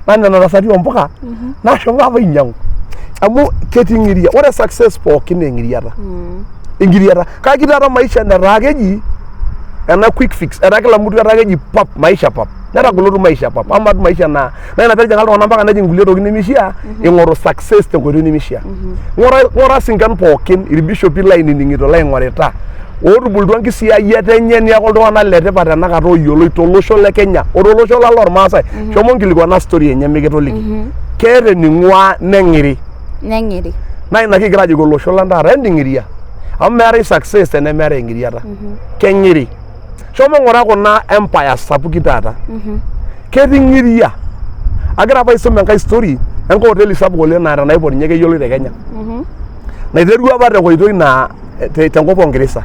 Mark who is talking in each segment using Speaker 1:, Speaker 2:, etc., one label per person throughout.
Speaker 1: nana tasati ompuka nashomo apa inyangu amu ketii ngiria ore success pookin engiriata ingiriata kake taata maisha netaa keji ena quick fix era kila mtu etaa keji pap maisha pap netagolotu maisha pap ama maisha na ina pejanga iltung'anak mpaka neji ngulie tokitin nemishia ing'oru success tenkoitoi nemishia ng'ora sinkan pookin irbishopi lainining'ito laing'orita ootubulutua nkisiayiat enye niaku iltung'anak letipat tenakata oyioloi tolosho le Kenya otolosho lormaasai shomo nkilikuana story enye mikitoliki keeta ening'ua neng'iri naa ina kigira ajoki olosho lang taata ending'iria amu meetai success tenemeetai eng'iriata keng'iri shomo ng'ura kuna empire sapuki taata ketii ng'iria agira apa aisum enkai story enkai hoteli sapuk oleng naata naipot ninye keyioloi te Kenya naiterua apa tenkoitoi naa tenkop Ongereza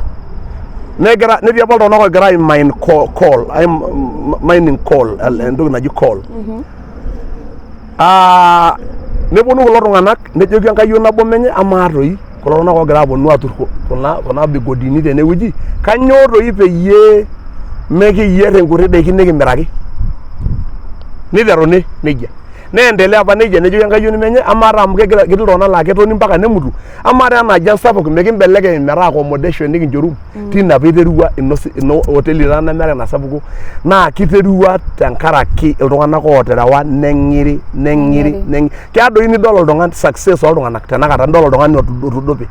Speaker 1: netii apa iltung'anak ogira ai-mine coal mining coal entoki naji coal neponu kulo tung'anak nejoki enkayioni nabo menye amaa toi kulo tung'anak ogira aponu atur kuna bigodini tenewueji kanyoo toi peyie mekiyier inkuti daiki nikimiraki niteruni nejia neendelea apa nejia nejoki enkayioni menye amaa taa amu ketii iltung'anak laa ketoni mpaka nemutu amaa taa enaji sapuk mikimbelekeny metaa accommodation nikincho room tina piiterua ino hoteli taa nemeeta ina sapuku naa kiterua tenkaraki iltung'anak ooterewa neng'iri keadoi nidol oltung'ani success oltung'anak tenakata nidol oltung'ani otudope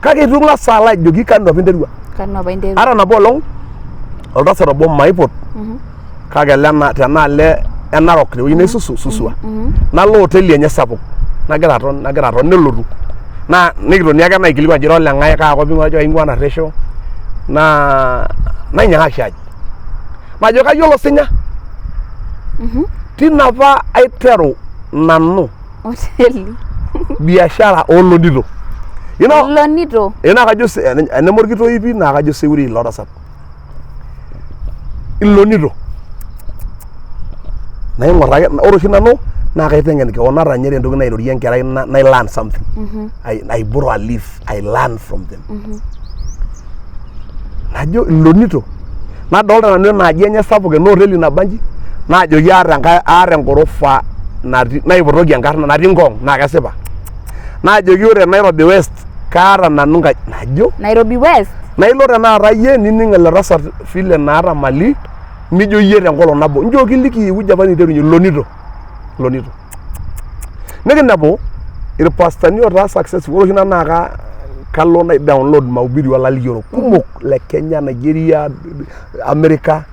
Speaker 1: kake itu ing'as alo ajoki kanu apa interua ata nabo olong oltasat obo maipot kake tenaalo enarok tewueji naisusu susua nalo hoteli enye sapuk nagira aton nelotu naa nikitoni ake naikilikuan ajo oleng'ae kaakop ing'ua narresho naa nainyang'aki shai najo kayiolo sinya tina apa aiteru nanu biashara olonito ina kajo enemorkito ipi naa kajo seuri ilo tasat ilonito naing'or ake ore oshi nanu naa kaiteng'en keon ata nyeri entoki nairorie enkerai nai learn something I borrow a leaf I learn from them najo ilonito nadolta nanu enaaji enye sapuk ena hoteli nabanji naajoki aata enkorofa naipotoki enkarna natii Ngong naa kesipa naajoki ore Nairobi West kaata nanu nkaji najo
Speaker 2: Nairobi West
Speaker 1: nailo tenakata yie nining ele tasat vile naata mali mijo yie tenkolong nabo njo kiliki ewueji apa niterunye lonito nikinepu irpastani otaa successful ore oshi naa kalo na download mahubiri walalikioro kumok le Kenya Nigeria America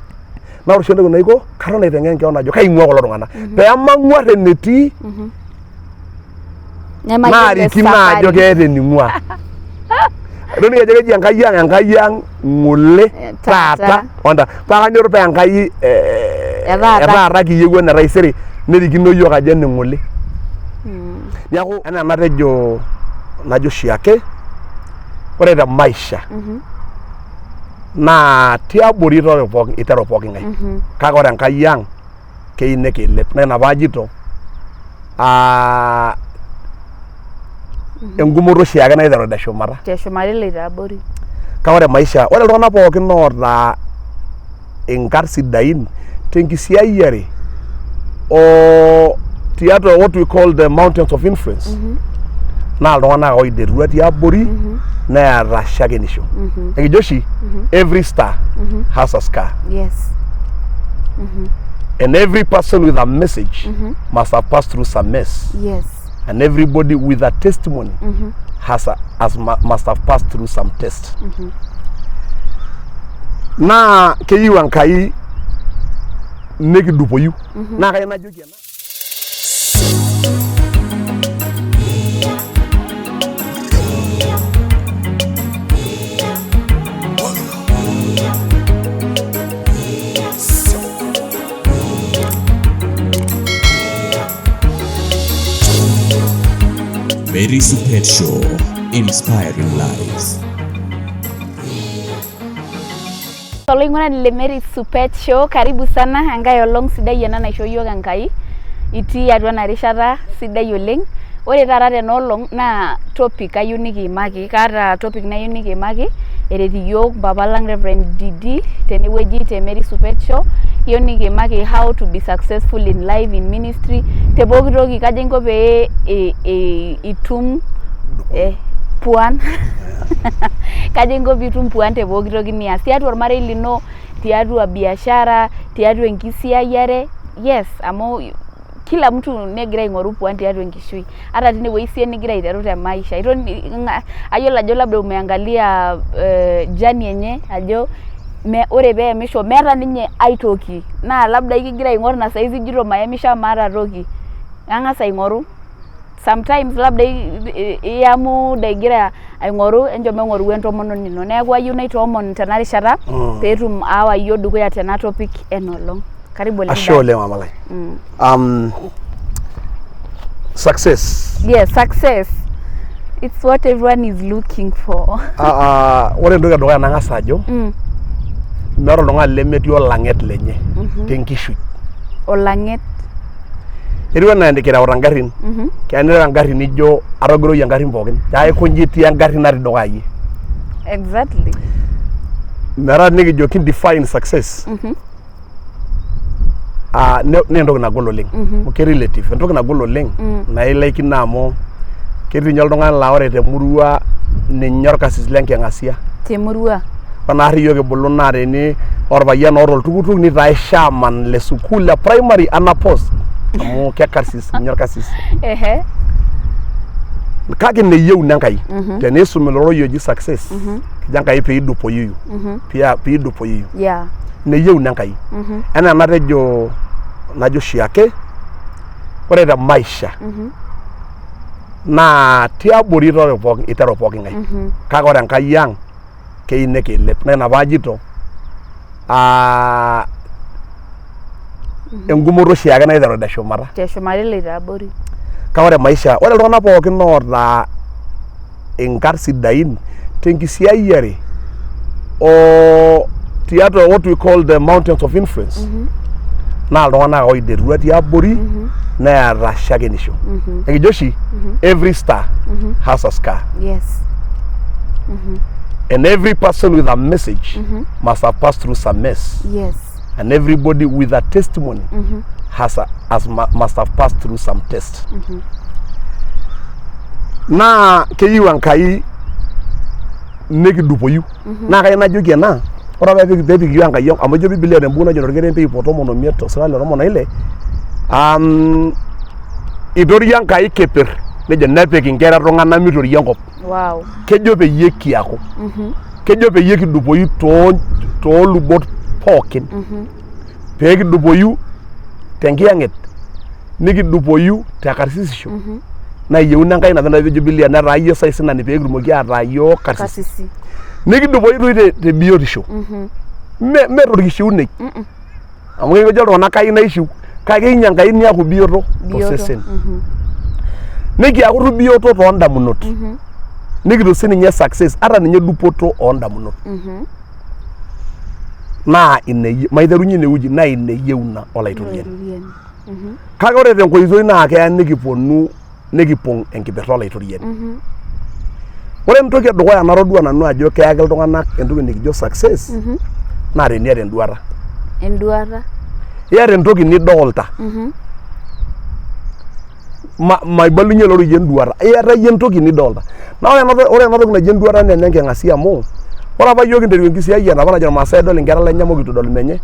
Speaker 1: na ore oshi entoki naiko katon aiteng'en keon ajo kaing'ua kulo tung'anak peemang'uar enetii naarikino ajo keeta ening'ua Doni ajo keji enkai ang ng'ole taata onda paa kanyor paa enkai etaata kiyieu ene taisere nerikino yiok ajo ene ng'ole neeku enaa enatejo najo shiake ore te maisha naa tiabori iteru pooki ng'ae kake ore enkai ang keyieu nekilep naa ina paajito engumoto shiake naiteru teshumata
Speaker 2: iloito abori
Speaker 1: kake ore maisha ore iltung'anak pookin oota inkat sidain tenkisiayiare o tiatua what we call the mountains of influence naa iltung'anak oiderua tiabori neeta shakenisho ekijo oshi every star has a scar and every person with a message must have passed through some mess and everybody with a testimony must have passed through some test naa keyieu enkai nekidupoyu naa kai najoki ena
Speaker 3: Mary Supet Show, inspiring lives.
Speaker 2: Toloing'urani le Mary Supet Show, karibu sana enkai olong sidai ena naisho yiok enkai itii atua ena rishata sidai oleng. Ore taata tena olong naa topic ayieu nikiimaki, kaata topic nayieu nikiimaki ereti yiok papa lang Reverend Didi tenewueji te Mary Supet Show hiyo nikimaki how to be successful in life in ministry te pooki toki kaja inko pee itum puan kaja inko piitum puan te pooki toki nias tiatua ormarei lino tiatua biashara tiatua enkisiayiare yes amu kila mtu negira aing'oru puan tiatua enkishui hata tinewueji sie nigira aiteru te maisha ayiolo ajo labda umeangalia journey enye ajo ore peemisho meeta ninye aitoki naa labda ikigira aing'or na saizi jito mayemisha maata toki ang'asa aing'oru sometimes labda iamu daigira aing'oru enjome aing'oru entomononi ino neeku ayieu naitoomon tena rishata peetum aawa yiok dukuya tena topic enolong karibu Linda.
Speaker 1: Ashe oleng mamalai. Success.
Speaker 2: Yes, success. It's what everyone is looking for.
Speaker 1: Ore entoki edukuya nang'asa ajo meeta oltung'ani lemetii olang'et lenye tenkishui.
Speaker 2: Olang'et.
Speaker 1: Etiu enaa nikireuta ngarrin. Keya nireu engarri nijo atogiroyie ngarrin pookin. Aikonji etii engarri natii dukuya yie.
Speaker 2: Exactly.
Speaker 1: Meeta nikijo define success. Ne entoki nagol oleng. Ke relative. Entoki nagol oleng nailaikino amu ketii nye oltung'ani laa ore temurua ninye orkasis lenking'asia.
Speaker 2: Temurua.
Speaker 1: Naari yiok ebulu naa tene orpayian oota oltukutuk nitae shaman le sukuul le primary ana post amu kekarsis ninye orkasis. Kake neyieu nenkai tenisum iloroi oji success kija Enkai piidupoyu piidupoyu neyieu nenkai enaa najo shiake ore te maisha naa tiabori iteru pooki ng'ae kake ore Enkai ang' keyieu nekilep naa ina paajito engumoto oshiake naiteru teshumata.
Speaker 2: Teshumata eloito abori.
Speaker 1: Kake ore maisha ore iltung'anak pookin oota inkarn sidain tenkisiayiare tiatua what we call the mountains of influence naa iltung'anak oiterua tiabori neeta shakenisho. Ekijo oshi every star has a scar.
Speaker 2: Yes.
Speaker 1: And every person with a message must have passed through some mess.
Speaker 2: Yes.
Speaker 1: And everybody with a testimony must have passed through some test. Naa keyieu Enkai nekidupoyu. Naa kai najoki ena ore apa peepik yiok Enkai amu ejo Biblia tembuku najo torkerembe 116 itori Enkai keper nejo nepik inkera iltung'anak mitori enkop.
Speaker 2: Wow.
Speaker 1: Kejo peyie kiaku. Kejo peyie kidupoyu toolubot pookin. Pee kidupoyu tenkiyang'et nikidupoyu tekarsisisho naa yieuni Enkai nabo najo Biblia netaa yiok saisinani pee kitumoki ataa yiok karsisi. Nikidupoyu doi te biotisho. Me torkishiunei. Amu kejo iltung'anak kai naishiu kake keinya Enkai niaku bioto tosesen. Nikiaku bioto toondamunot. Nikitu sininye success ata ninye dupoto oondamunot. Naa maiterunye inewueji naa ineyieuna olaitoriani. Kake ore tenkoitoi naa keya nikipong enkipirta olaitoriani. Ore entoki edukuya natodua nanu ajo keyaki iltung'anak entoki nikijo success naa teniata enduata.
Speaker 2: Enduata.
Speaker 1: Iyata entoki nidolta. Maibalunye loroi enduata. Iyata yie entoki nidolta. Naa ore ena toki naji enduata naa enenking'asia amu ore apa yiok kinteru enkisiayiare apa najo irmaasai edol inkera lenye mokitu idol menye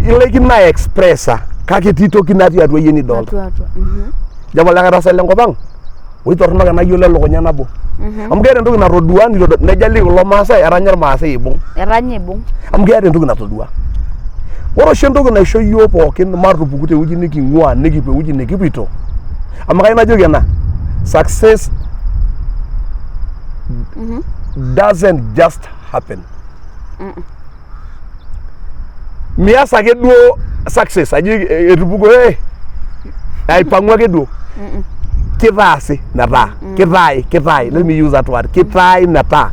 Speaker 1: ilaikino expressa kake etii toki natii atua yie nidolta. Jambo likae tasat lenkop ang' oitorronok enayiolo elukunya nabo. Amu keeta entoki natodua nejali kulo maasai eranya irmaasai ibung'.
Speaker 2: Eranya ibung'.
Speaker 1: Amu keeta entoki natodua. Ore oshi entoki naisho yiok pookin matupuku tewueji niking'ua nikipuo ewueji nikipuito. Amu kai najoki ena success doesn't just happen. Mias ake duo success ajo etupuko aipang'u ake duo. Kitaasi metaa. Kitai. Let me use that word. Kitai metaa.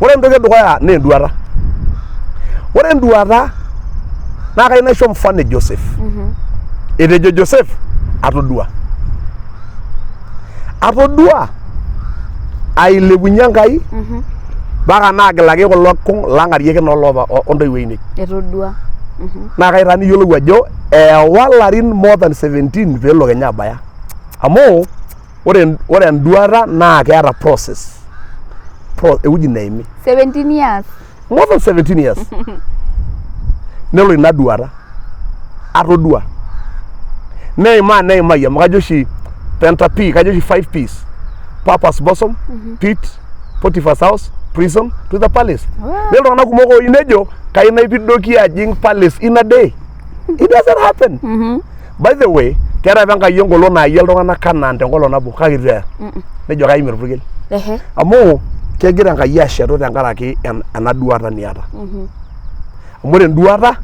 Speaker 1: Ore entoki edukuya naa enduata. Ore enduata naa kai naisho mfano Joseph. Etejo Joseph atodua ailepunye Enkai baka naagilaki kulo kung lang'arieki nolopa ontoiwuo
Speaker 2: etodua
Speaker 1: naa kaitaa niyiolou ajo eewa larin more than 17 peelo kenya abaya amu ore enduata naa keeta process ewueji neimi
Speaker 2: 17 years
Speaker 1: more than 17 years nelo ina duata atodua neimayie amu kajo oshi penta P kajo oshi 5 P's purpose bosom pit Potiphar's house prison to the palace nelo iltung'anak kumok oyieu nejo kai naipidoki ajing palace in a day it doesn't happen by the way keeta apa Enkai enkolong naayie iltung'anak Kanaan tenkolong nabo kake itu eya nejo kaimie orpurkel amu kegira Enkai ashetu tenkaraki ena duata niata amu ore enduata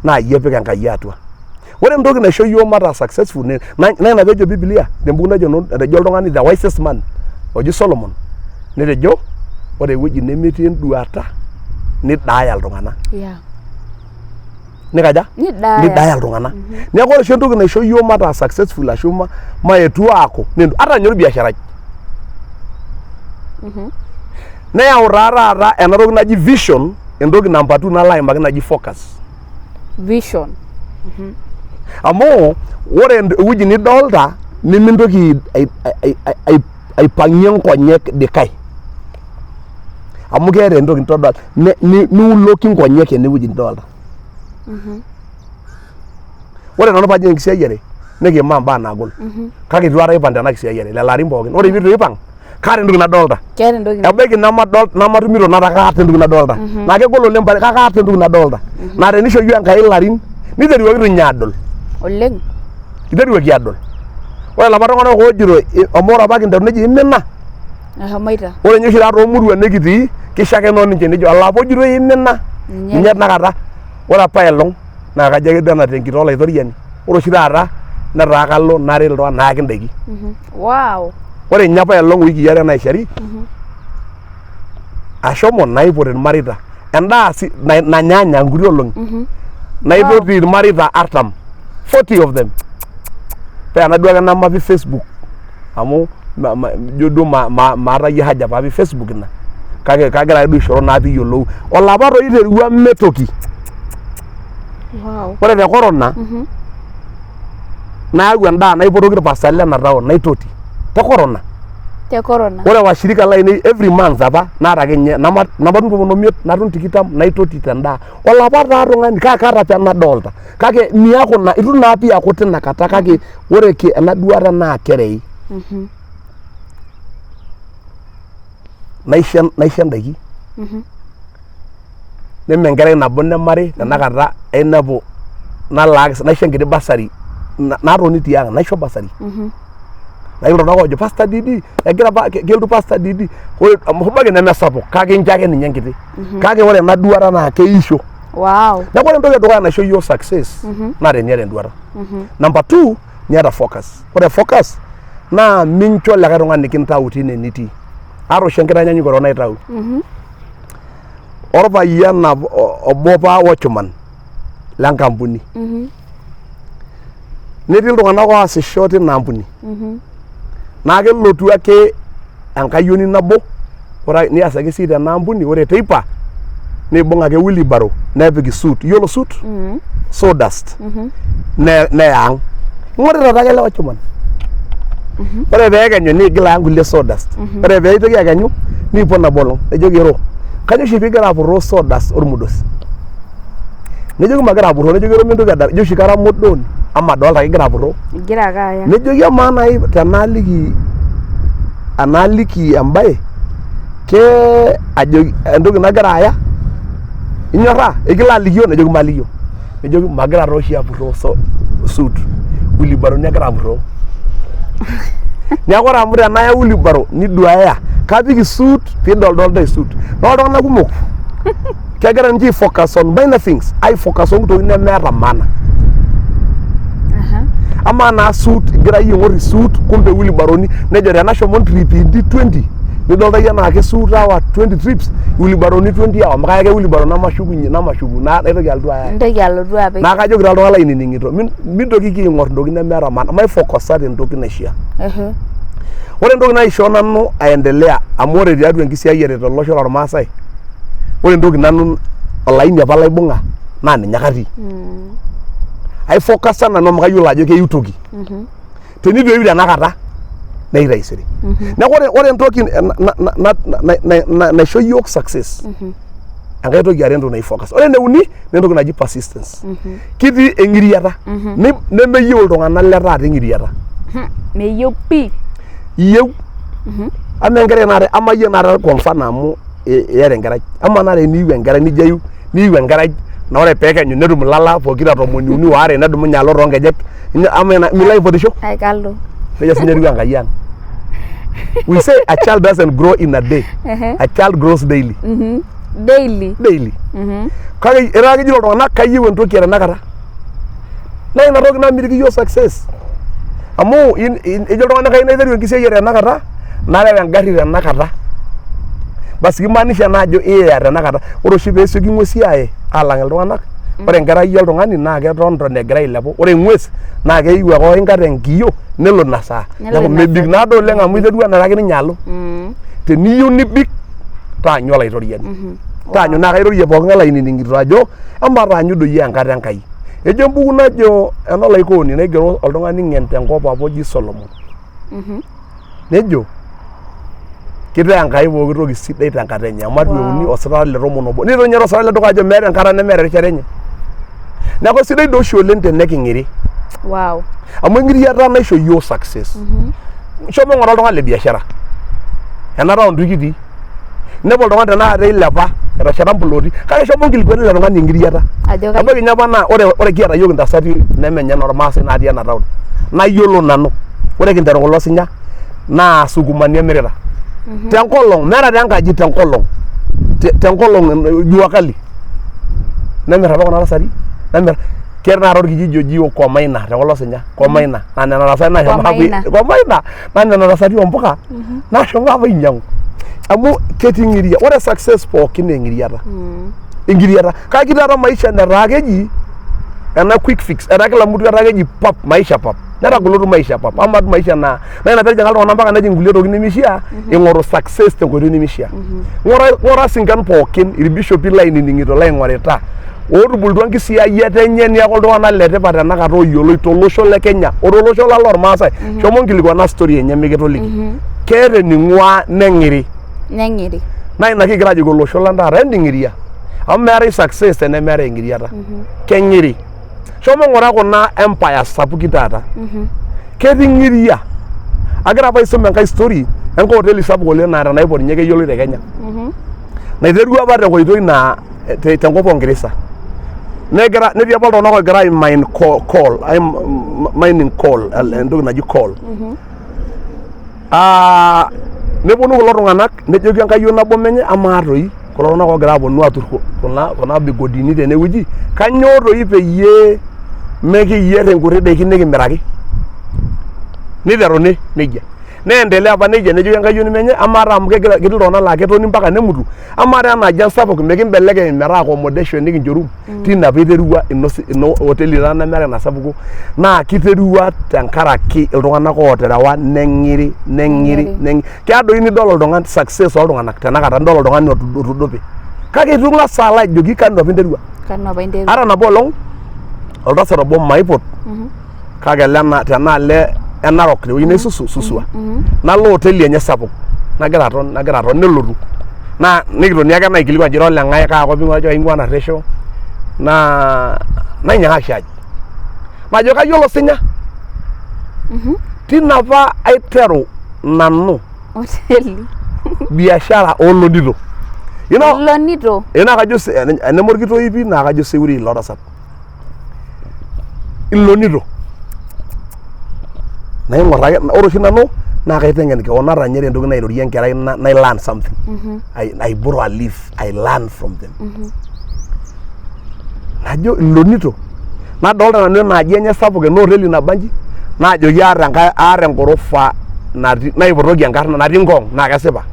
Speaker 1: naa iyie epik Enkai atua ore entoki naisho yiok mataa successful naa ina peejo Biblia tembuku najo etejo oltung'ani the wisest man oji Solomon netejo ore ewueji nemetii enduata nidaaya iltung'anak nikaja nidaaya iltung'anak neeku ore oshi entoki naisho yiok mataa successful ashu maetu aaku ata ninye orbiasharai neyau taata ena toki naji vision entoki namba 2 nalo aimaki naji focus
Speaker 2: vision
Speaker 1: amu ore ewueji nidolta nimintoki aipang'ie nkonyek dikai amu keeta entoki nitodol niuloki nkonyek enewueji nidolta ore nanu pajing enkisiayiare nikimaa mbaa naagol kake itu aikata aipang tena kisiayiare lelo arin pookin ore piitu ipang kaata entoki nadolta ebaiki namatumito nata kaata entoki nadolta naa kegol oleng kake kaata entoki nadolta naa tenisho yiok Enkai ilarin niteruaki tu ninye adol
Speaker 2: oleng
Speaker 1: iteruaki adol ore lapa tung'anak oojito amu ore apa kinteru neji imina ore ninye oshi taata toomuruan nikitii kishakenoo ninche nejo olapa ojito imina ninye tenakata ore apa elong naa kajo ake duo ena tenkito olaitoriani ore oshi taata netaa kalo naret iltung'anak naaki indaiki ore ninye apa elong wiki are naishari ashomo naipot irmareita endaa nanyaanya nkuti olong'i naipoti irmareita 40 of them paa enaduake namapi Facebook amu jo duo maata yie haja paapi Facebook ina kake kagira ake duo aishoro naa piiyiolou olapa toi iterua metoki ore te corona nayau endaa naipotoki irpasani lena town naitoti te corona ore washirika lainei every month apa naata ake nye namatun 15 natun 20 naitoti tendaa olapa taa tung'ani kake kaata pee nadolta kake miaku na itu naa pii aku tina kata kake ore ena duata naa kerei naisho endaiki neme enkerai nabo nemari tenakata ainepu nalaaki naisho enkiti basari naatoni tiang naisho basari nayiolo iltung'anak ojo Pastor Didi egira apa kelotu Pastor Didi ore hubaki nemesapuk kake incho ake ninye enkiti kake ore ena duata naa keisho neeku ore entoki edukuya naisho yiok success naa teniata enduata number 2 niata focus ore focus naa mincho likae tung'ani kintau tine nitii ata oshi enkitanyanyukoto naitau orpayian obo pa watchman lenkampuni netii iltung'anak oasisho tina ampuni naa kelotu ake enkayioni nabo niasaki sii tena ampuni ore teipa nibung ake wheelbarrow nepik suit yiolo suit sawdust neyang ng'orita ake ele watchman ore peekenyu niigil aya nkulie sawdust ore peitoki akenyu niipot nabo olong nejoki ero kanyo oshi piigira apurroo sawdust ormudosi nejoki magira apurroo nejoki ero mintoki adal ijo oshi kara modoni ama adolta ake igira apurroo nejoki amaa nai tenaaliki embaye ke ajoki entoki nagira aya inyorraa ekilo alikio nejoki malikio nejoki magira tooshi apurroo suit wheelbarrow negira apurroo neeku ore amu tenaya wheelbarrow niduaya kapik suit piidoldol suit naa iltung'anak kumok kegira ninche aifocus on minor things aifocus on ntokitin nemeeta maana ama naa suit igira yie aing'or suit kumbe wheelbarrowni nejo tenashomo trip 20 nidolta yie enaa ke suit awa 20 trips wheelbarrowni 20 awa makaya ake wheelbarrow namashuku naitoki alotu apik naa kajoki taa iltung'anak lainining'ito mintoki aing'or ntokitin nemeeta maana maifocusa tentoki naishia ore entoki naishoo nanu aendelea amu ore tiatua enkisiayiare tolosho lormaasai ore entoki nanu olaini apa laibung'a naa ninye katii ai focus nanu amu kayiolo ajo keyieu toki tenitu eyiu tenakata nei taisere neeku ore entoki naisho yiok success enkai toki are entoki naji focus ore eneuni naa entoki naji persistence kitii eng'iriata nemeyieu iltung'anak le taata eng'iriata
Speaker 2: meyieu pii
Speaker 1: iyieu ama enkerai naata ama iyie naata kwa mfano amu iyata enkerai ama naata eniyiu enkerai nijo ayiu niyiu enkerai na ore peekenyu netum ilala pokira 12 waare nedumunye alo toonkejek ama milo aipotisho
Speaker 2: aikalo
Speaker 1: nejia sinye etiu Enkai ang. We say a child doesn't grow in a day. A child grows daily. Daily. Kake era kejo iltung'anak kayieu entoki tenakata. Na ina toki namitiki yiok success. Amu ejo iltung'anak kayieu naiteru enkisiayiare tenakata, nareu engarri tenakata. Basi kimaanisha naa ajo iya tenakata. Ore oshi peesioki ng'uesi aaye aalang iltung'anak, ore enkerai oltung'ani naa keton egira ailepu. Ore ng'ues naa keyieu ake oing'ata enkiyo nelo ina saa. Neeku mebik naado oleng amu iterua naraki ninye alo. Teniyieu nibik taanyu olaitoriani. Taanyu naa kairorie pookin olainining'ito ajo ama taanyu doi enkata Enkai. Ejo embuku najo enolaikoni naigero oltung'ani ng'en tenkop apa oji Solomon. Nejo kitaa Enkai pooki toki sidai tenkata enye amu euni osirata le 11. Nito ninye osirata le duka ajo meeta enkata nemeeta erishata enye. Neeku sidai doi oshi oleng teneking'iri.
Speaker 2: Wow.
Speaker 1: Amu eng'iriata naisho yiok success. Shomo ng'oru oltung'ani le biashara. Ena round kitii. Nepo oltung'ani tenakata ilepa etashata mplooti kake shomo nkilikuani ile tung'ani eng'iriata. Ebaiki ninye apa naa ore kiata yiok intasati nemenye normaasai natii ena town. Nayiolo nanu. Ore kinteru kulo sinya naa sukumani emirita. Tenkolong meeta tenkaji tenkolong. Tenkolong jua kali. Nemirr apa kuna tasati. Nemirr Kera orkijiji oji Komaina tekulo sinya. Komaina. Na nena tasati nashomo apa Komaina. Na nena tasati ompuka. Nashomo apa ainyang'u. Amu ketii ng'iria. Ore success pookin naa eng'iriata. Eng'iriata. Kake taata maisha netaa keji ena quick fix. Etaa kila mtu etaa keji pap maisha pap. Netagolotu maisha pap. Ama maisha naa ina peejing iltung'anak mpaka nejing kulie tokitin nemishiaa ing'oru success tenkoitoi nemishiaa. Ng'ura sinkan pookin irbishopi lainining'ito laing'orita. Ootubulutua nkisiayiat enye niaku iltung'anak letipat tenakata oyioloi tolosho le Kenya otolosho lormaasai. Shomo nkilikuana story enye mikitoliki. Keeta ening'ua neng'iri. Na ina kigira ajoki olosho lang taata enting'iria. Amu meetai success tenemeetai eng'iriata. Keng'iri. Shomo ng'ura kuna empire sapuki taata. Ketii ng'iria. Agira apa aisum enkai story enkoteli sapuk oleng naa tenaipot ninye keyioloi te Kenya. Naiterua apa tenkoitoi naa tenkop Ongereza. Netii apa iltung'anak ogira ai-mine coal, mining coal, entoki naji coal. Neponu kulo tung'anak nejoki enkayioni nabo menye amaa toi kulo tung'anak ogira aponu atur kuna bigodini tenewueji kanyoo toi peyie mekiyierr inkuti daiki nikimiraki. Niteruni nejia. Neendelea apa nejia nejoki enkayioni menye amaa taa amu ketii iltung'anak laa ketoni mpaka nemutu amaa taa ena aji sapuk mikimbelekeny metaa accommodation nikincho room tina peiterua ino hoteli taa nemeeta ina sapuku naa kiterua tenkaraki iltung'anak ooterewa neng'iri. Keadoi nidol oltung'ani success oltung'anak tenakata nidol oltung'ani otudupe. Kake itu ing'as alo ajoki kanu apa interua. Ara nabo olong oltasat obo maipot kake tenaalo Enarok ewueji neisusu susua. Nalo hoteli enye sapuk. Nagira aton nelotu. Naa nikitoni ake naikilikuan ajo oleng'ae kaakop ajo aing'ua narresho. Nainyang'aki shai. Najo kayiolo sinya. Tina apa aiteru nanu
Speaker 2: hoteli
Speaker 1: biashara olonito.
Speaker 2: Lonito.
Speaker 1: Ina kajo enemorkitoi pii naa kajo seuri ilo tasat. Ilonito. Naing'or ake ore oshi nanu naa kaiteng'en keon ata nye entoki nairorie enkerai nai learn something. I borrow a leaf, I learn from them. Najo ilonito. Nadolta nanu enaaji enye sapuk ena hoteli nabanji naajoki aata enkorofa naipotoki enkarna natii Ngong naa kesipa.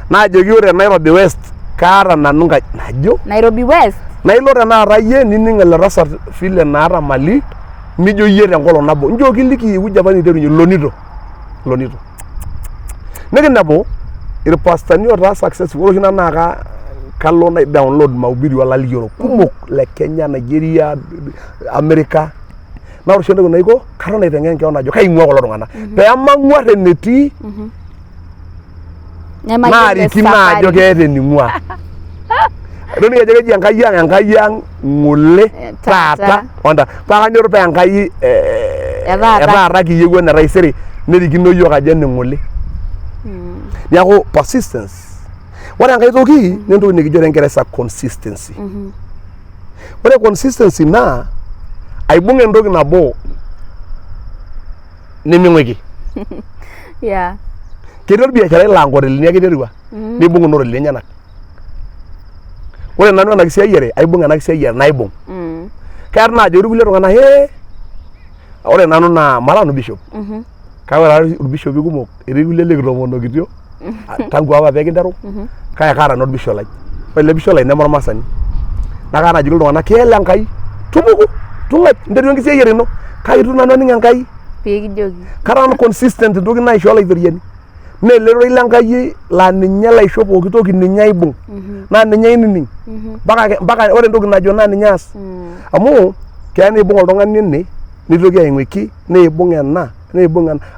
Speaker 1: Naajoki ore Nairobi West kaata nanu nkaji najo
Speaker 2: Nairobi West.
Speaker 1: Nailo tenakata yie nining ele tasat vile naata mali nijo yie tenkolong nabo njo kiliki ewueji apa niterunye lonito. Nikinepu irpastani otaa successful ore oshi naa kalo na download mahubiri wala lioro kumok le Kenya, Nigeria, America. Na ore shendo naiko karo na itengen keon ajo kaing'ua kulo tung'ana pe amang'uar enetii na rikina ajo keeta ening'ua Doni ajo keji enkai ang ng'ole taata onda pa kanyor pe enkai etaata kiyieu ene taisere nerikino yiok ajo ene ng'ole neeku persistence. Ore enkai toki nentoki nikijo tengeresa consistency. Ore consistency naa aibung entoki nabo neming'uiki.
Speaker 2: Yeah.
Speaker 1: Ketii orbiasharai laa nkotelini ake iterua nibung nkotelini enyenak. Ore nanu ena kisiayiare aibung ena kisiayiare naibung. Keeta naa ajo kulie tung'anak ore nanu naa mara nanu bishop. Kake ore irbishopi kumok etii kulie likitomonokitio tangu apa pekinteru kake kaata nanu orbishop lai. Ore ele bishop lai neme ormasani. Naa kaata ajoki iltung'anak keele Enkai tumuku tung'ai interu enkisiayiare ino kake itu nanu aning Enkai
Speaker 2: pekijoki.
Speaker 1: Kara nanu consistent entoki naisho laithoriani. Na elelero ile Enkai laa ninye laisho pooki toki ninye aibung naa ninye ainining mpaka ore entoki najo naa ninye aas amu keya nibung oltung'ani ene nitoki aing'uiki neibung ena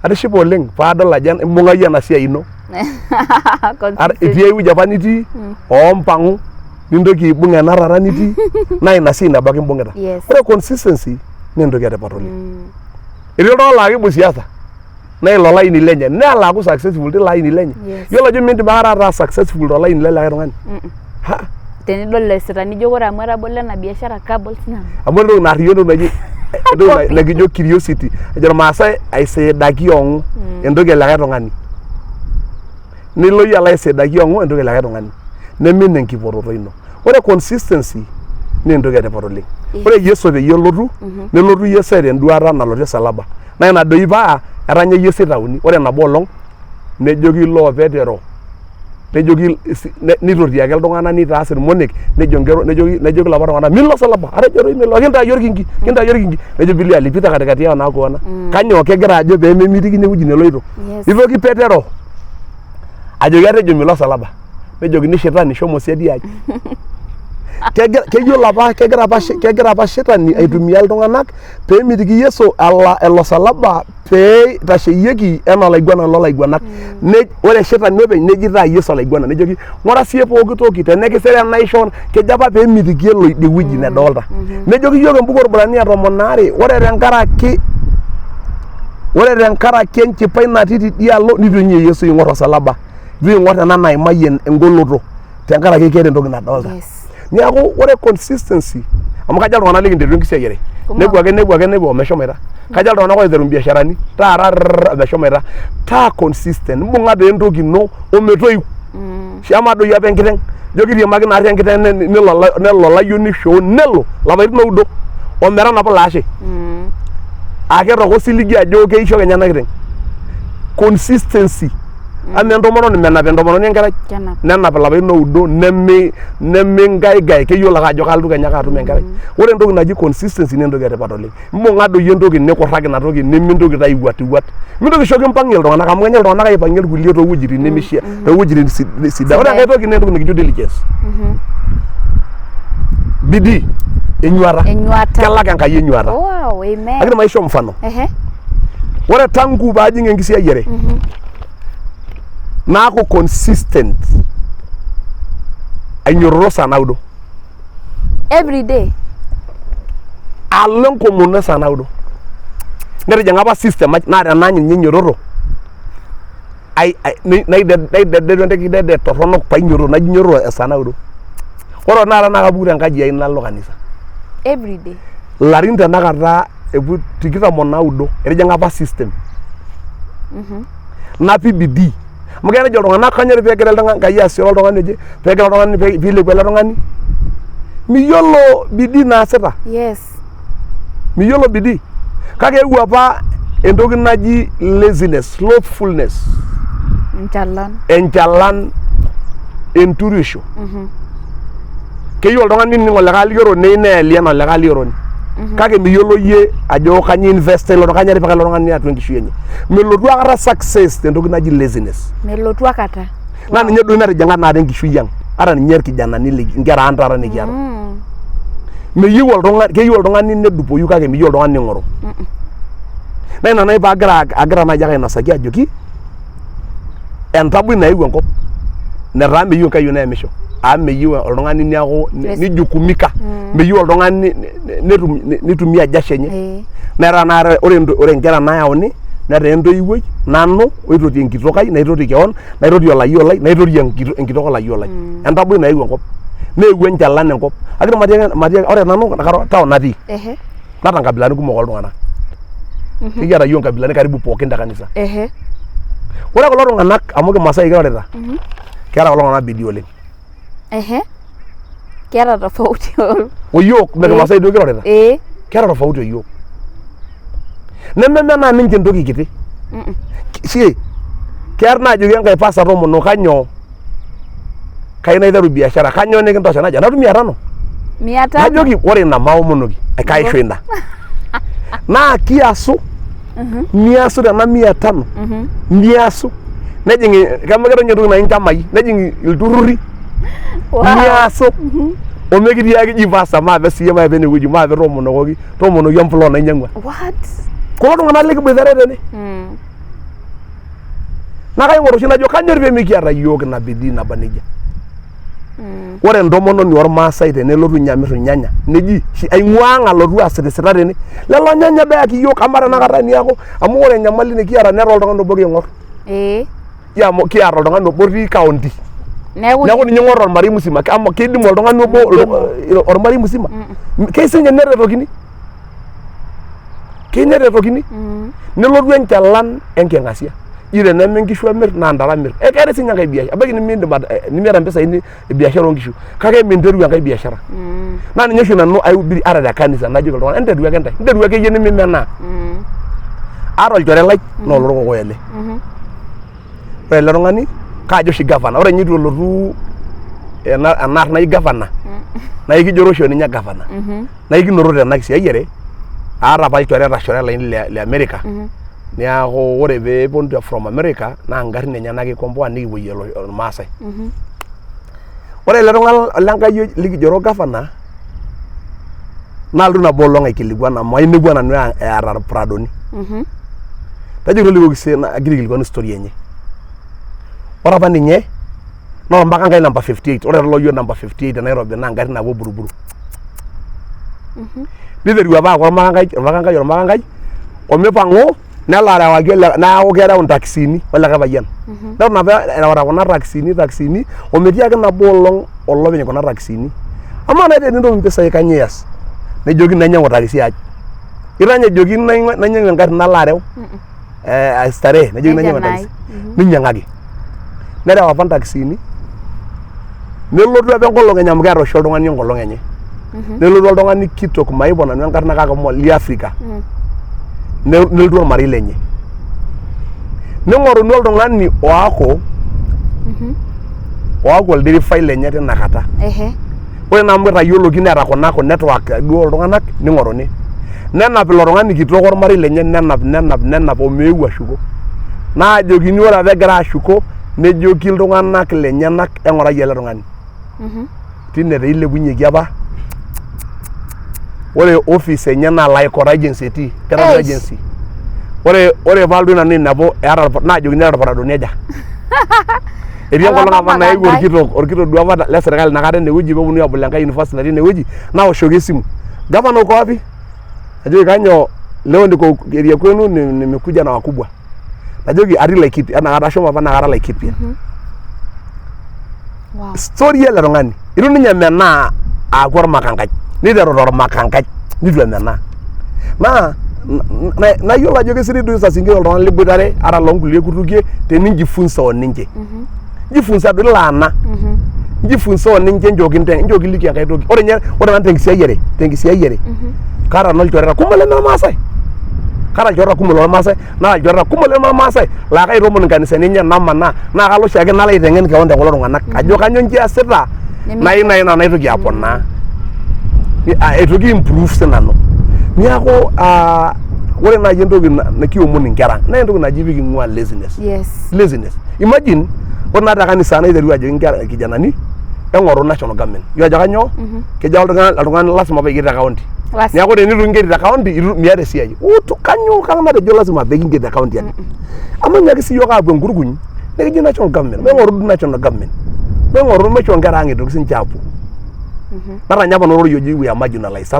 Speaker 1: atishipa oleng paadol ajo imbung'ayie ena siai ino etii ai wueji apa nitii oompang'u nintoki aibung ena taata nitii naa ina siai nabo ake imbung'ita. Ore consistency naa entoki etipat oleng. Etii oltung'ani laa kiibu siasa na ilo laini lenye nelaaku successful tilo laini lenye. Yiolo ajo mindim akata ataa successful to laini lele tung'ani.
Speaker 2: Tenidol esita nijo ore amu etabolo ena biashara kabol sinanu.
Speaker 1: Amu entoki narriyo entoki nakijo curiosity. Ejo irmaasai aisidaki ong'u entoki likae tung'ani. Nilo yie alo aisidaki ong'u entoki likae tung'ani. Nemin enkipototo ino. Ore consistency naa entoki etipat oleng. Ore Yesu peyie elotu nelotu Yesu eeta enduata nalotie salaba. Na ina doi paa etanya Yesu tauni. Ore nabo olong nejoki loo Petero nejoki nitotiaki iltung'anak nitaas irmonek nejoki lapa tung'anak milo salaba atejo doi milo kintayu orkingi nejo Biblia alipita katikati yao nakuona kanyoo kegira ajo pee memitiki ewueji neloito. Nitoki Petero ajoki atejo milo salaba nejokini shetani shomo siadi aji. Keyiolo apa kegira apa shetani aitumia iltung'anak pee mitiki Yesu elo salaba pee itasheyieki enaa olaiguana loolaiguanak. Ore shetani openy nejitaa Yesu olaiguana nejoki ng'ura sie pooki toki tenekisere enaisho kejo apa pee mitiki elo idie wueji nedolta. Nejoki yiok embuku orbrania 12 ore tenkaraki enchipai natii tidialo nitu inye Yesu ing'or osalaba itu ing'or ena naimayie engoloto tenkaraki keeta entoki nadolta. Niaku ore consistency amu kaja iltung'anak likinteru enkisiayiare nepuo ake omeshomoita. Kaja iltung'anak oiteru mbiasharani taata meshomoita. Taa consistent mbung'a doi entoki ino ometoiu. Shama doi apa enkiteng jo kiriamaki naari enkiteng nelo layioni shoo nelo lapaitin 9 ometanapa laashe. Aketoko siligi ajo keisho Kenya ena kiteng. Consistency. Ame entomononi menap entomononi enkerai nenap lapaitin 9 nemingaigai keyiolo ake ajo kalotu Kenya atum enkerai. Ore entoki naji consistency naa entoki etipat oleng. Mbung'a doi entoki nikurraki ina toki nemintoki taiwatiwat. Mintoki shoki impang'ie iltung'anak amu kenya iltung'anak aipang'ie irkulie toowuejitin nemishaa toowuejitin sidan. Ore enkae toki naa entoki nikijo diligence. Bidii enyuata. Kelak Enkai enyuata.
Speaker 2: Wow, amen.
Speaker 1: Lakini maisho mfano. Ore tangu paajing enkisiayiare naaku consistent ainyororo saa 9
Speaker 2: every day
Speaker 1: alo enkomono saa 9 netijing'a apa system naa tenany ninye inyororo naidedero entekidede torronok painyoro naji nyororo esaa 9 ore naa kapuku tenkaji ai nalo kanisa
Speaker 2: every day
Speaker 1: larin tenakata epuo 29 etijing'a apa system napi bidii amu kejo iltung'anak kanyor peegira Enkai aasishore oltung'ani oje peegira oltung'ani piilepu ele tung'ani miyiolo bidii naasita. Miyiolo bidii kake eewuo apa entoki naji laziness, slothfulness, enchalan enturisho. Keyieu oltung'ani nining' olikae lioro neyieu neelien olikae lioroni. Kake miyiolo yie ajo kanyioo invest ilo kanyioo etipika ilo tung'ani atua enkishui enye. Melotu akata success tentoki naji laziness.
Speaker 2: Melotu akata.
Speaker 1: Naa ninye doi natijing'a naa enkishui ang'. ara ninye irkijanani nkera antara nikiata meyieu oltung'ani keyieu oltung'ani nedupoyu kake meyieu oltung'ani ning'oru na ina nai agira naaji ake ainosaki ajoki entabui naewuo enkop netaa meyieu enkayioni naemisho meyieu oltung'ani niaku nijukumika meyieu oltung'ani nitumia jasho enye netaa naa ore nkera nayauni netaa entoiwuoi nanu oitoti enkitok ai naitoti keon naitoti olayiok lai naitoti enkitok olayiok lai entabui naewuo enkop neewuo enchalan enkop akira matia ore nanu taon natii nata nkabilani kumok oltung'anak kikiata yiok nkabilani karibu pookin te kanisa ore kulo tung'anak amu kimasai kirorita keeta kulo tung'anak bidii oleng
Speaker 2: keeta tofauti
Speaker 1: oyiok mekimasai duo kirorita keeta tofauti oyiok nememenaa ninche entoki kiti sie keeta naajoki enkae pasa tomono kanyoo kai naiteru biashara kanyoo nikintosha najo natum 500 najoki ore ina maomonoki kaisho ina naa kiasu niasu tena 500 niasu nejing kemekero nye entoki naji nchamai nejing ilturruri niasu omekitiaki ji pasa maape siye maape enewueji maape tomonoki empulot nainyang'ua kulo tung'anak likiboitare tene naa kaing'or oshi najo kanyor peemikiata yiok ina bidii naba nejia ore entomononi ormaasai tenelotu amirr irnyanya neji aing'ua ang' alotu asirisita tene lelo nyanya dayaki yiok ama tenakata niaku amu ore enyamali nikiata netaa oltung'ani obo kiing'or amu kiata oltung'ani obo otii kaunti neeku ninye ing'or ormarei musima amu kidimu oltung'ani obo ormarei musima keisinye neretokini kineretokini nelotu enchalan enking'asia ire neme nkishu amir naa ntare amir keeta sinye enkae biashara abaiki nimiindim nimiata mpisai biashara oonkishu kake minteru enkae biashara naa ninye oshi nanu aihubiri ara te kanisa najoki iltung'anak enteru ake ntae enteru ake yie nimimenaa aata olchore lai naa olorkokoyo ele ore ele tung'ani kaajo oshi gavana ore nye itu elotu enaar naji gavana naa ikijoro oshi ninye gavana naa ikinoto tena kisiayiare aata apa ilchoreta shore laini le America niaku ore peeponu from America naa ngarrin enyenak ikomboa nikipuoyie ormaasai ore ele tung'ani lenkai likijoro gavana nalotu nabo olong' aikilikuan amu ainepua nanu eeta irpradoni tajoki tolikioki sii agira aikilikuan story enye ore apa ninye naa ompaka nkai namba 58 ore loyiok namba 58 te Nairobi naa ngarrin napuo buruburu niteru apa aaku ormakangai omipang'u nelo arewaki neeku kereu ntakisini olikae payian neton apa erewita kuna takisini ometii ake nabo olong' olopeny kuna takisini amaa naa tenintoki mpisai kanyoo ias nejoki nainyang'u takisi aji iranya ejoki nainyang'u engarri nalo areu starehe nejoki nainyang'u entakisi ninyang'aki nerew apa ntakisini nelotu apa enkolong' enye amu keeta oshi oltung'ani enkolong' enye nelotu oltung'ani kitok maipo nanu enkarna kake li Africa nelotu ormarei lenye ning'oruni oltung'ani oaku oldirifai lenye tinakata ore naa amu etayioloki neeta kuna network duo oltung'anak ning'oruni nenap ilo tung'ani kitok ormarei lenye nenap omeeu ashuko naajokini ore apa egira ashuko nejoki iltung'anak lenyenak eng'urai ele tung'ani tine teilepunyeki apa ore office enye naa Laikor agency etii Terror agency ore paldu nanu inapo naajokini eeta irparadoni eja etii enkolong' apa naewuo orkitok duo apa le serkali nakata enewueji peeponu abol enkae university natii enewueji naoshoki esimu gavana uko wapi najoki kanyoo leo niko area kwenu nimekuja na wakubwa najoki atii Laikipia enakata ashomo apa nakata Laikipia story ele tung'ani itu ninye menaa aaku ormakangai niteru tormakangai nitu emenaa naa nayiolo ajo kesidai duo saa zingine oltung'ani liboitare ara loonkulie kutukie teninjifunza oninche jifunza duo laana jifunza oninche njoki liki enkae toki ore nanu tenkisiayiare kaata nolchoreta kumok lemermaasai kaata ilchoreta kumok lormaasai naa ilchoreta kumok lemermaasai laa kaitomon inkanisani enye namanaa naa kalo oshiake nalo aiteng'en keon tekulo tung'anak ajo kanyoo nji easita naina naitoki aponaa aitoki improve sinanu niaku ore naaji entoki nakiomon inkera naa entoki naji piking'ua laziness imagine ore naa te kanisa naiteru ajoki nkera kijanani eng'oru national government yo ajo kanyo keja oltung'ani lasima pee igeri te county neeku tenitu ingeri te county miata esiai utu kanyo kang natejo lasima pee ingeri te county ake amu nyaki siyiok aapuo enkurukuny nikiji national government maing'oru national government maing'oru maisho nkera ang' etoki sinche aapuo naranya apa noro yoji we are marginalized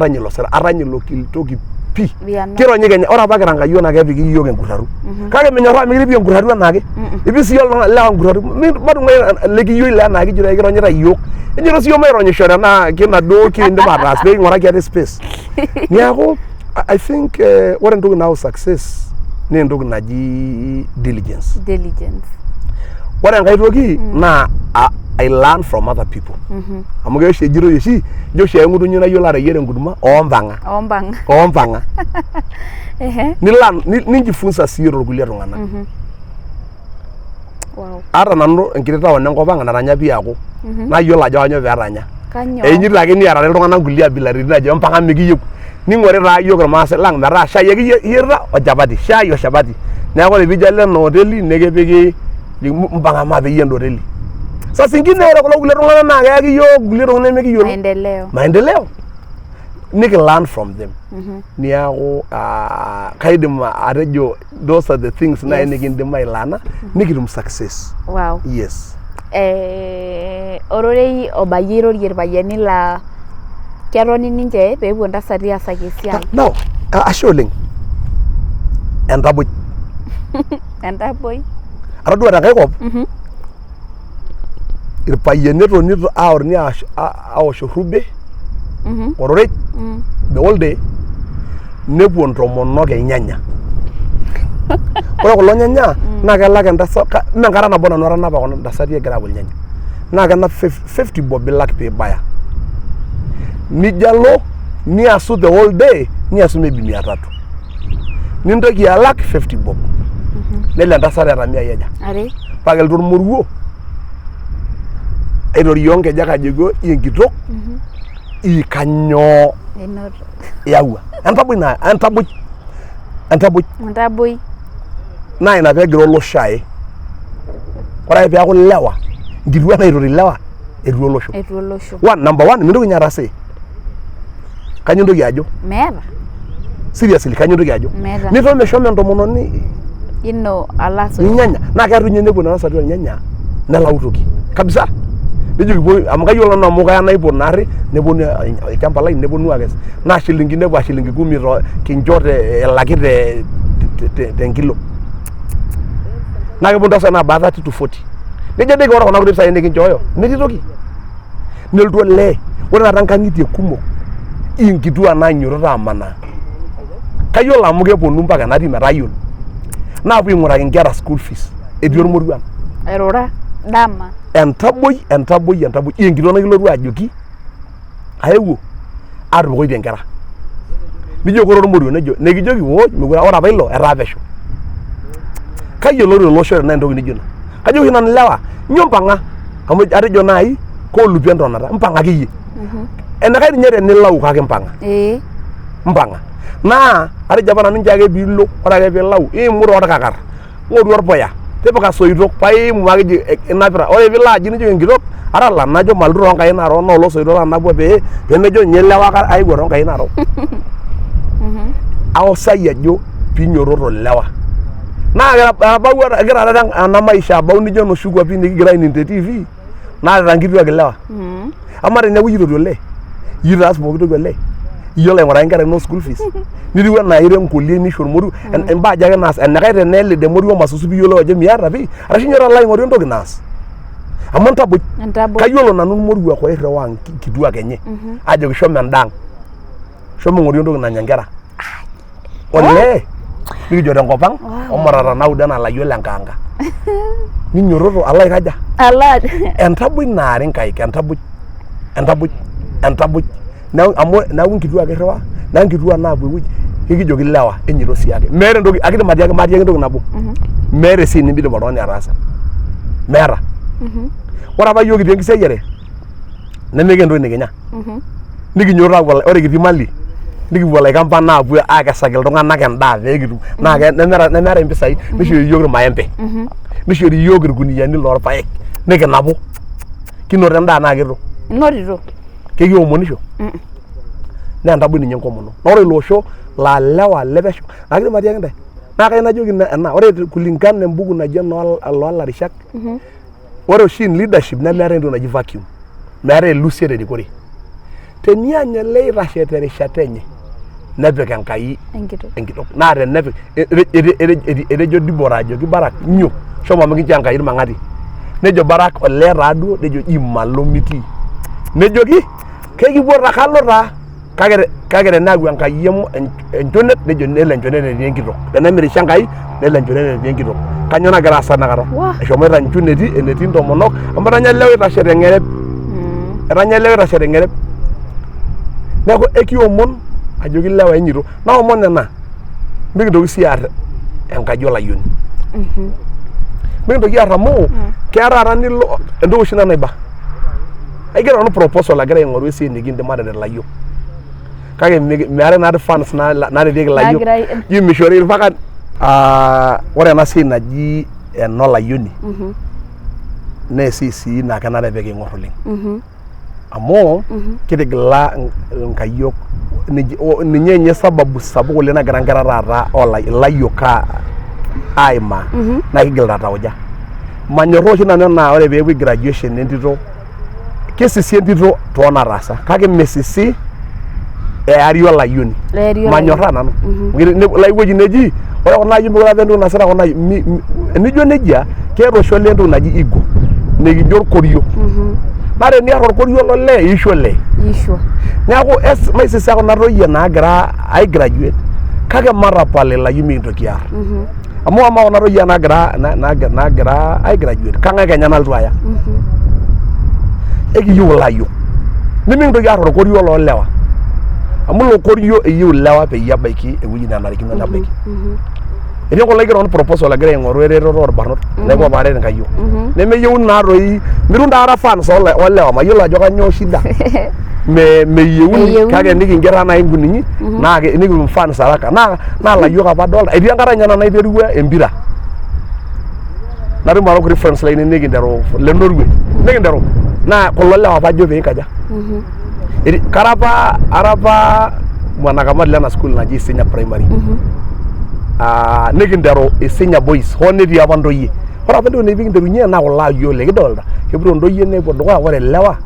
Speaker 1: aranya ilo kilitoki pi kironyi Kenya ore apa kira nkayiok naa kepiki iyiok enkurraru kake menyorraa mikiripi enkurraru enaake ipi siyiok lewa enkurraru matung'ai likiyieu ile enaake jito kironyita iyiok ejito siyiok maironyisho tenaa kina duo kiindim ataas pee king'uraki ate space neeku I think ore entoki nayau success naa entoki naji diligence ore enkae toki naa I learn from other people amu keoshi ejito oshi jo oshi aing'utunyi nayiolo ateyiera enkurma oompang'a ninjifunza siyie torkulie tung'anak ata nanu enkiti taon enkop ang' naranya pii aku nayiolo ajo kanyo peetanya enyito ake niarare iltung'anak kulie abilaritin ajo empang'a mikiyieu ning'ori taa yiok irmaasai lang' metaa shai ake iyierita shai o chapati neeku ore piijo alo ena hoteli nekipiki mpang'a maapeyie enda hoteli saa zingine ore kulo kulie tung'anak naa keyaki yiok kulie tokitin nemikiyiolo maendeleo nikilearn from them niaku kaidim atejo those are the things nai nikindim ailearna nikitum success yes
Speaker 2: ororei obayie irorie irpayiani laa ketoni ninche peepuo ntasati aasaki esiai
Speaker 1: now ashe oleng entaboi atadua tenkae kop irpayiani etonito aorni aosh orrube ororei the whole day nepuo ntomonok enyanya ore kulo nyanya naa kelak entasat mee enkata nabo nanu atanapa kuna ntasati egira aapuo ilnyanya naa kenap 50 bob ilak piibaya nijo alo niasu the whole day niasu maybe 300 nintoki alak 50 bob nelo entasat eeta 100 eja paa kelotu ormoruo airorie nkejek ajoki enkitok ikanyoo yaua entaboi naa ina peegira olosho ae ore ake peeku lewa nkituak nairori lewa etu olosho number one mintoki ninye arasee kanyo ntoki ajo
Speaker 2: meeta
Speaker 1: seriously kanyo ntoki ajo nito meshomo entomononi
Speaker 2: alaso
Speaker 1: nyanya naa keetu nye nepuo nena tasati olnyanya nelau toki kabisa nejo kipuo amu kayiolo nanu amu kaya naipot naarri neponu olchamba lai neponu akes naa shilingi nepuo shilingi 10 kincho elaki tenkilo naa keponu tasat naa 30 to 40 nejo deki ore kuna kuti pisai nikinchooyo metii toki nelotu olee ore taata nkang'itie kumok inkituak nainyototo amanaa kayiolo amu keponu mpaka enatii metayiolo naapuo aing'uraki nkera school fees etii ormoruan
Speaker 2: airura dama
Speaker 1: entaboi enkitok nakilotu ajoki aewuo atupukoitie nkera nijo kore ormoruo nejo nekijoki woi mekure ore apa ilo etaa pesho kayioloti olosho tenaa entoki nijo ina kajoki nanu lewa nyoo mpang'a amu atejo nai koolupi entonata mpang'a akeyie enakae ninye tenilau kake mpang'a naa atejo apa nanu nche ake piilo ore ake piilau iimuru orkakar ng'oru orpuya tipika soitok paimu akiji inapita ore piilo aji nijoki enkitok atala najo malotu toonkai naaro naa olosoitok lanapua peemejo ninye lewa aewuo toonkai naaro aosai ajo piinyoroto lewa naa egira taata ena maisha abau nijo noshi kwapi nikigira aining te TV naata nkituak lewa ama teneeku yitoti olee yitu aas pooki toki olee iyiolo aing'uraki nkera ino school fees nitiu enaa irem kulie nisho ormoruo embaaji ake naas enakae tenelid emoruo masusu piiyiolou ajo miata pii arashu inye talo aing'oru entoki naas amu entaboi kayiolo nanu irmoruak oirriwaa nkituak enye ajoki shomo endaang shomo ing'oru entoki nanya nkera olee nikijo tenkop ang omarara naudo enaa layiolo enkaanga ninyoroto alo aikaja entaboi naari nkaik entaboi neeku nkituak irriwaa naa nkituak naapuo ewueji nikijoki lewa enyito sii ake meeta entoki akidim matii ake entoki nabo meeta esiai nimidim oltung'ani ataasa meeta ore apa yiok kitii enkisiayiare nemekiata entoki nikinya nikinyoroto aapuo ore kitii mali nikipuo laikamba naapuo akesaki iltung'anak endaa peekitum naa nemeeta impisai nishori yiok irmaembe nishori yiok irkuniyiani lorpaek nikinapu kinoto endaa naa keto
Speaker 2: inotito
Speaker 1: kekiomonisho naa entaboi ninye enkomono naa ore ilo osho laa lewa lepesho naa kidim atiaki ntae naa kai najoki ena ore kulingana embuku naji enoolarishak ore oshi in leadership nemeetai entoki naji vacuum meetai elusiet erikore teniany ele itashe terishata enye nepik Enkai enkitok naa tenepik etejo Dibora ajoki Barak nyoo shomo amu kincho Enkai irmang'ati nejo Barak olee taaduo nejo imalo mitii nejoki kekipuo takalo taa kake teneaku Enkai enchonet nejo nelo enchonet etii enkitok tenemirisha Enkai nelo enchonet etii enkitok kanyoo nagira aasa nakata eshomoita nchuneti enetii ntomonok amu etanya lewa itashe teng'erep neeku ekiomon ajoki lewa enyito naomon nena mikintoki sii aar enkaji olayioni mikintoki aar amu keya taata nilo entoki oshi naiba aigira nanu proposal agira aing'oru esiai nikindim ataret ilayiok kake meetai naadi funds naretieki ilayiok jii mishori mpaka ore ena siai naji enolayioni naa esiai sii naa kenare pee kiing'or oleng amu kitigila inkayiok ninye nye sababu sapuk oleng nagira nkera taata ilayiok aimaa naa kigilita tauja manyorraa oshi nanu ena ore peepuoi graduation entito kesisi entito toonataasa kake mesisi eari olayioni manyorraa nanu laiwueji neji ore kuna ayiok mekure apa entoki naasita kuna enijo nejia keeta oshi olee entoki naji ego nikijo orkorio naa teniar orkorio lolee isho olee neeku maisisa kuna toyie naagira aigraduate kake matapal ilayiok mikintoki aar amu ama kuna toyie naagira aigraduate kang'ae kenya nalotu aya ekiyieu ilayiok nemikintoki aar orkorio loolewa amu ilo korio eyieu lewa peyie ebaiki ewueji nenarikino nebaiki etii enkolong aigira nanu proposal agira aing'oru eretoto orbarnot naiko paaret inkayiok nemeyieuni naatoi mitum taata funds olewa mayiolo ajo kanyoo shida meyieuni kake nikingerra nai nkuninyi naa nikitum funds haraka naa ilayiok apa adolta etii enkata nye naiterua empira natum aro reference lainei nikinteru lenorue nikinteru naa kulo lewa apa ajo piinkaja karapa mwanakamati lena school naji Isinya primary nikinteru Isinya boys hoo netii apa ntoyie ore apa entoki nikinterunye naa kulo ayiok likidolta kepuo ntoyie nepuo dukuya ore lewa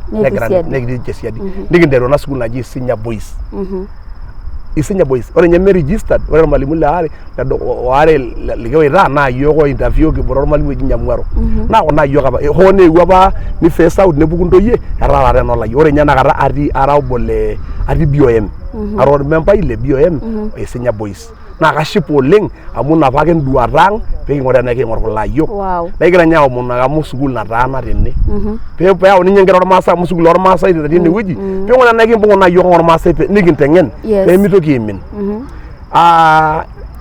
Speaker 1: nekitii siadi nikinteru ena school naji Isinya boys Isinya boys ore nye registered ore irmalimuni waare likiwaita naa yiok o interview kiboro ormalimui eji Nyamwaro naa kuna yiok apa hoo neewuo apa ni face out nepuku ntoyie etaa taata enolayiok ore nye enakata atii obole atii BOM ara ormembai le BOM Isinya boys naa kashipa oleng amu ina apake enduata ang' pee king'or enaa king'or kulo ayiok nekigira nye aomonoki amu sukuul nataana tene peeyau ninye nkera ormaasai amu sukuul ormaasai natii enewueji piing'or enaa kimbung' kuna ayiok ormaasai nikinteng'en pee mitoki aimin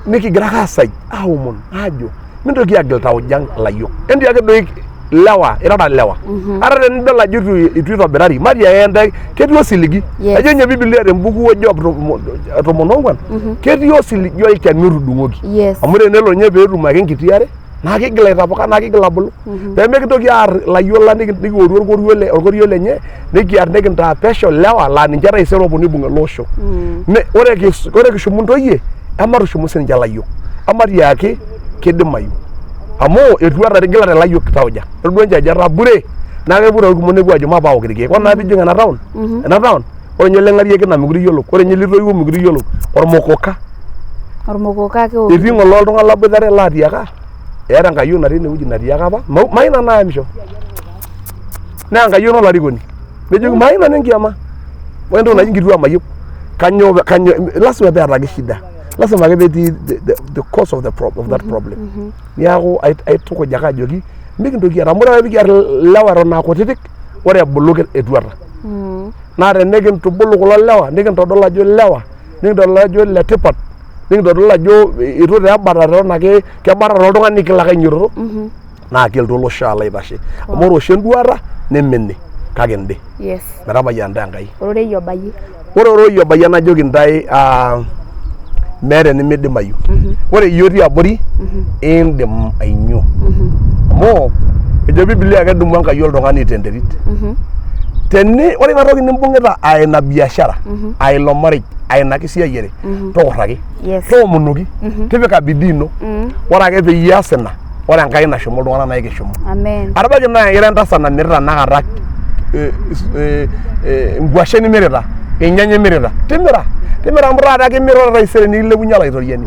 Speaker 1: nikigira ake aasaj aomon aajo mintoki agil tauja ilayiok entii ake doi lewa irara lewa ata tenidol ajo itu itobirari matiaki entae ketii osiligi ajo nye Biblia tembuku e Job 14 ketii osiligi olchani otudung'oki amu tenelo nye peetum ake enkiti are naa kigil aitapuka naa kigil abulu pee mekintoki aar ilayiok lang nikiworu orkorio lenye nikiar nikintaa pesho lewa laa ninche taisere oponu aibung' ele osho ore kishumu ntoyie ematushumu sininche ilayiok amatiaki kidimayu amu etuata tigilate ilayiok tauja ore duo nche ajo etabure naa kepuo irkumok nepuo ajo mapaok irkeek ore naa piijing' ena town ore nye oleng'arieki ina mekure iyiolou ore nye litoiwuo mekure iyiolou ormokoka etii ng'ole oltung'ani laboitare laatiaka eeta enkayioni natii enewueji natiaka apa maina naamisho naa enkayioni olarikoni nejoki maina nenkiama ore entoki naji nkituak mayieu kanyoo lasima peeta ake shida lasima ake peetii the cause of that problem niaku aitukuj ake ajoki mikintoki aar amu ore ake pikiar lewa eton aa kutitik ore ebulu etuata naa tenikintubulu kulo lewa nikintodol ajo lewa nikintodol ajo letipat nikintodol ajo itu taa ebata eton ake kebata toltung'ani kila ake ainyototo naa kelotu olosho alo aitashe amu ore oshi enduata nemene kake nde metabaiki ntae Enkai ore oroi obayie najoki ntae meeta enimidimayu ore iyiok otii abori indim ainyio amu ejo Biblia kedumu Enkai oltung'ani tenterit. Ore ina toki nimbung'ita aina biashara, ailo marriage, aina kisiayiare, tokorraki, toomonoki, tipika bidii ino. Ore ake peyie ias ina, ore Enkai nashomo iltung'anak naa kishomo. Arabaki naa ira entasat namirita tenakata nkwashen imirita, irnyanya imirita, timira amu taata kimirita taisere nikilepunye ilaitoriani.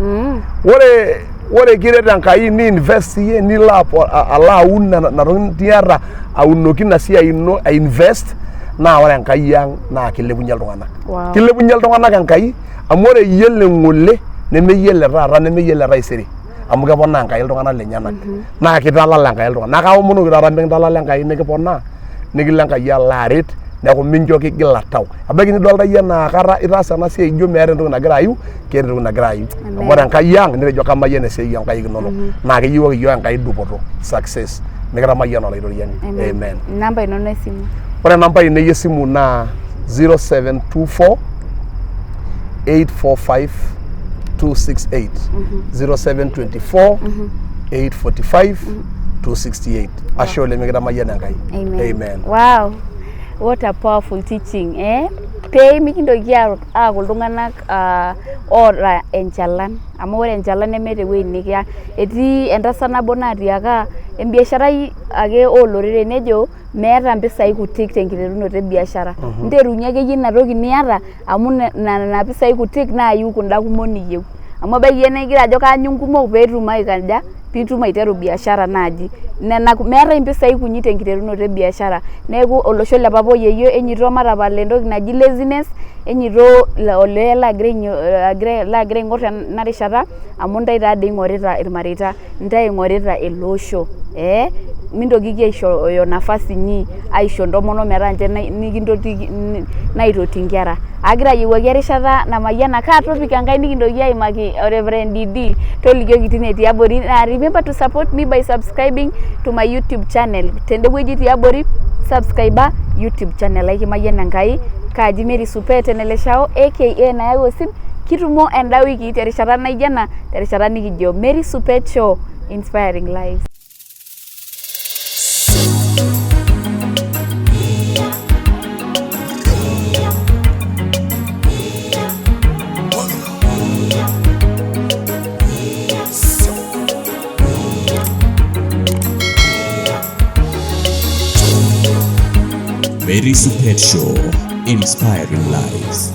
Speaker 1: Ore kiret Enkai ni invest iyie nilo alo aun nena tokitin niata aunoki ina siai ino invest, naa ore Enkai ang' naa kilepunye iltung'anak. Kilepunye iltung'anak Enkai amu ore iyiolo ng'ole nemeyiolo taata nemeyiolo taisere amu keponaa Enkai iltung'anak lenyenak. Naa kitalala Enkai iltung'anak. Naa kaomonoki taata mikintalala Enkai nikiponaa nikilo Enkai alo aret neeku mincho kigila tau. Ebaiki nidolta iyie naa kata itaasa ena siai ijo meeta entoki nagira ayiu, keeta entoki nagira ayiu. Amu ore Enkai ang' nitejo kamayian esiai onkaik inonok. Naa keyieu ake iyiok Enkai dupoto, success. Mikitamayian olaitoriani. Amen.
Speaker 2: Namba inono esimu.
Speaker 1: Ore namba ine esimu naa 0724 845 268. 0724 845 268. Ashe oleng mikitamayian Enkai. Amen.
Speaker 2: Wow. What a powerful teaching, Pee mikintoki aaku iltung'anak oota enchalan, amu ore enchalan nemeeta ewueji nikiya. Etii entasat nabo naatiaka embiasharai ake ooloreren nejo meeta mpisai kutik tenkiterunoto ebiashara. Nterunye akeyie ina toki niata amu nena pisai kutik naayieu kunda kumok niyieu. Amu ebaiki iyie nigira ajo kaanyu nkumok peetum aikaja piitum aiteru biashara naaji. Meetai mpisai kunyi tenkiterunoto ebiashara. Neeku olosho le papa yeyio enyito matapal entoki naji laziness, enyito olee lagira aing'or ena rishata amu ntae taadoi ing'orita irmareita, ntae ing'orita ele osho. Mintokiki aisho nafasi inyi aisho ntomonok metaa ninche nikintoti naitoti nkera. Agira ayiewuaki erishata namayiana kaa topic Enkai nikintoki aimaki Reverend DD tolikioki tine tiabori. Remember to support me by subscribing to my YouTube channel. Tendewueji tiabori subscriber YouTube channel ai Kimayian Enkai, kaaji Mary Supet eneleshao aka nayau osim. Kitumo enda wiki terishata naijo ena, terishata nikijo Mary Supet Show, inspiring lives.
Speaker 3: Mary Supet Show, inspiring lives.